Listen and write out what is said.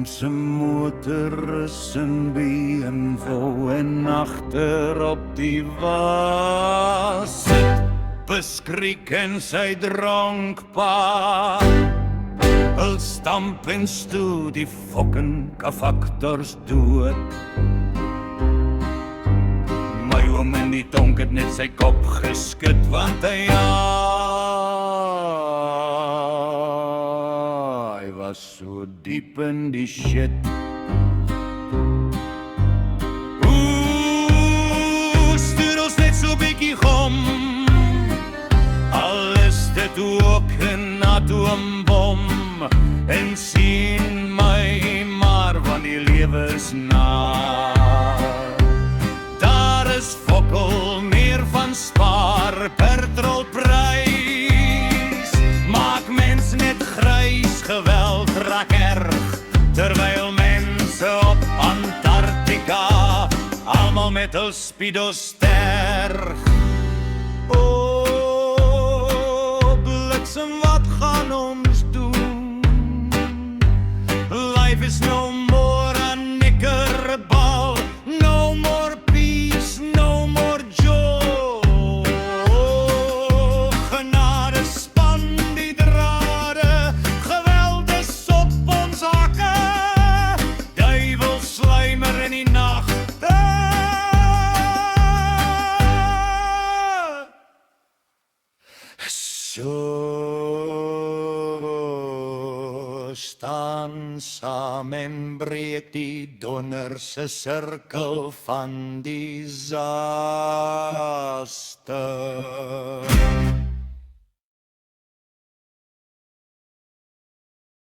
Ons motor is in B&W en agter op die wa sit beskrik en sy drankpa. Hulle stamp en stoe die fucking kafaktors dood. My oom in die tonk het net sy kop geskit, want hy was so diep in die shit. Stuur ons net so bietjie gom, al is dit ook 'n atoombom, en sien my maar van die lewe is na. Daar is fokkel meer van spaar, petrolprys maak mens net grys, geweld raak erg, terwyl mense op Antarktika almal met hul speedos sterg. O, bliksem, wat gaan ons doen? Life is no more a knikkerbal, no more peace, no more joy. Genade span die drade, geweld is op ons hakke, duivel sluimer in die nagte. So staan saam en breek die donderse sirkel van disaster.